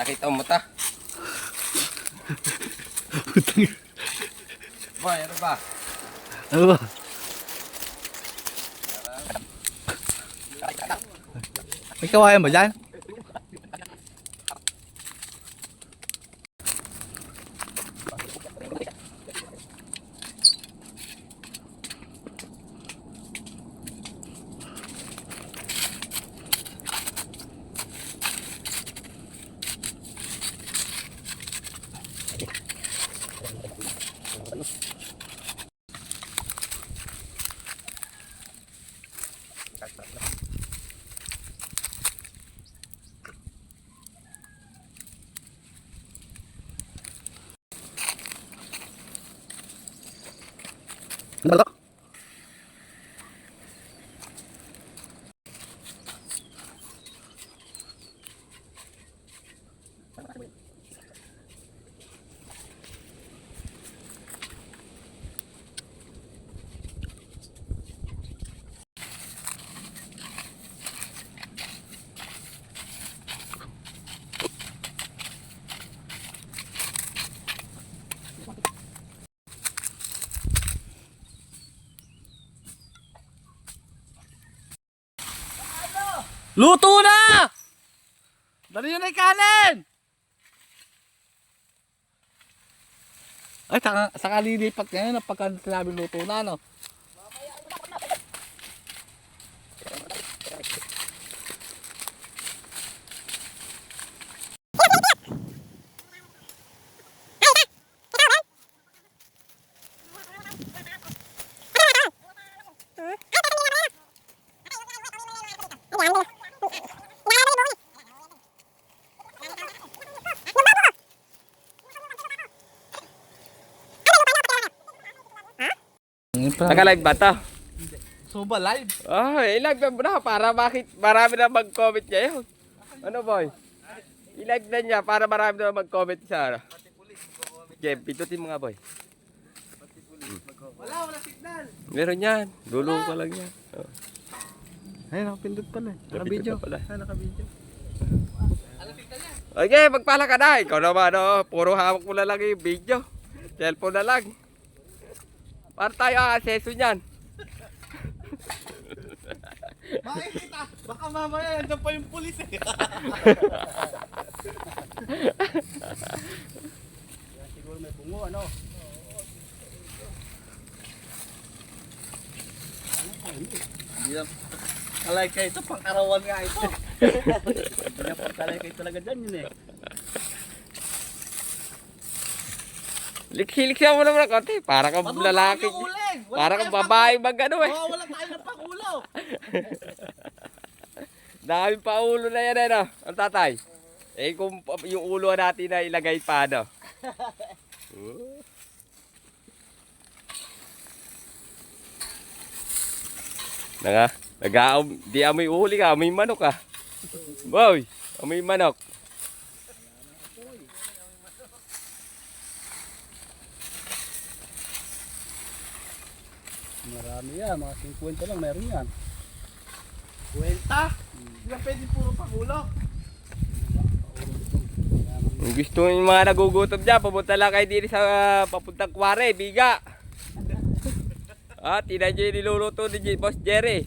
Nakita mo mata. Boy, ano ba? Ano ba? May kawayan ba dyan? Ano ba ito? Luto na! Dali yun ay kanin! Ay, saka lilipat ngayon na pagka sinabi luto na, no? Naka-live ba to? So ba live? Oh, i-live mo na para bakit marami na mag-comment ngayon. Ano boy? I-live na niya para marami na mag-comment sa. Okay, pitutin mo nga boy. Wala signal. Meron yan. Dulo ko lang yan. Oh. Ay, nakapindot pala. Naka-video pala. Naka-video. Okay, magpala ka na. Ikaw naman, oh. Puro hawak mo na lang yung video. Cellphone na lang. Para tayo aseso niyan. Bakit kita? Baka mamaya nandiyan pa yung pulis eh. Siguro may bungo, ano? Hindi na kalay kayo ito, pang-arawan nga ito. Hindi na pang-kalay kayo talaga dyan yun eh. Liksi-liksa mo naman konti. Para kang lalaki. Para kang babae mag-ano eh. Oo, wala tayo ng pangulo. Daming paulo na yan eh, no? Ang tatay. Eh kung yung ulo natin na ilagay pa, no? Di amoy uli ka, amoy manok ka. Boy, amoy manok. Marami yan, mga 50 lang meron yan. 50? Hindi lang pwede puro pangulo. Kung gusto yung mga nagugutom dyan, pumunta lang kayo dito sa papuntang Kuware, Biga. Tinan nyo yung niluluto ni Boss Jerry.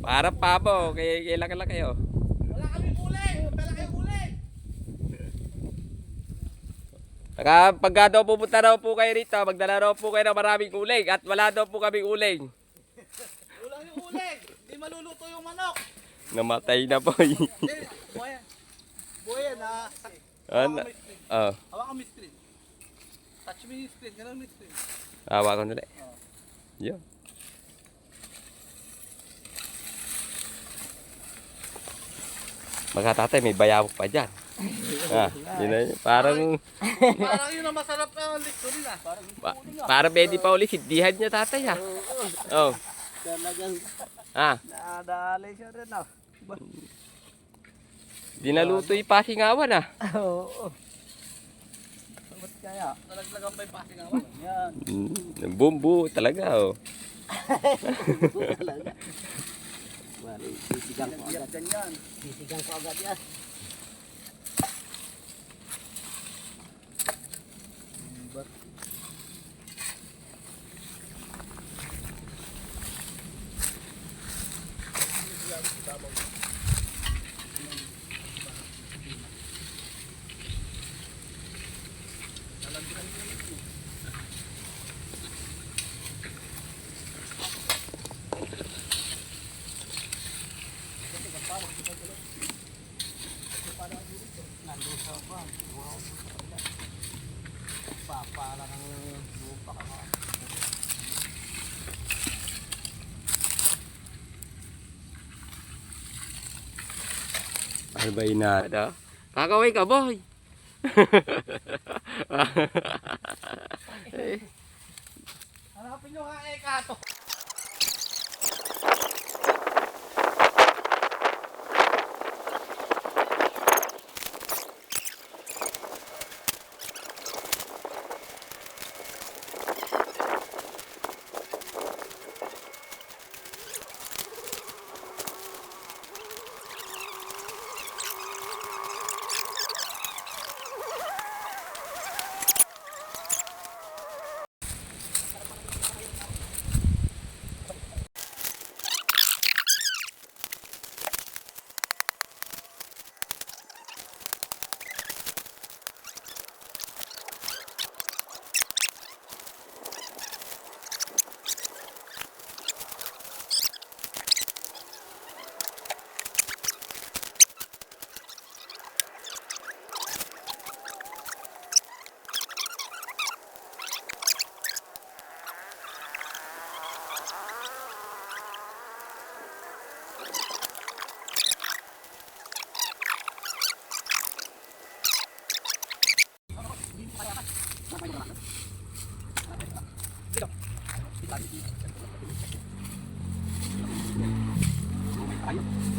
Para pabo, kailangan lang kayo. Wala kami uling! Wala kayo uling! Pagka daw pupunta daw po kayo rito, magdala daw po kayo ng maraming uling at wala daw po kaming uling. Ulang yung uling! Hindi maluluto yung manok! Namatay na po. Buhay na... Hawakan mo yung screen. Touch mo yung screen, gano'n mo yung screen. Hawakan nila. Yan. Mga tatay, may bayawak pa dyan. Yun na yun. Parang yun ang masarap na likto nila. parang pwede pa ulit. Sindihan niya tatay ha. Oh. Talagang nadali siya rin ah. Di naluto yung pasingawan ha. Oo. Ba't kaya? Nalaglagan pa yung pasingawan. Yan. Bumbu talaga oh. Talaga. Sisigang ko agad yan. Sisigang ko agad yan. Ano ba inada? Kakaway ka, boy! Hanapin nyo nga kato. Ayun.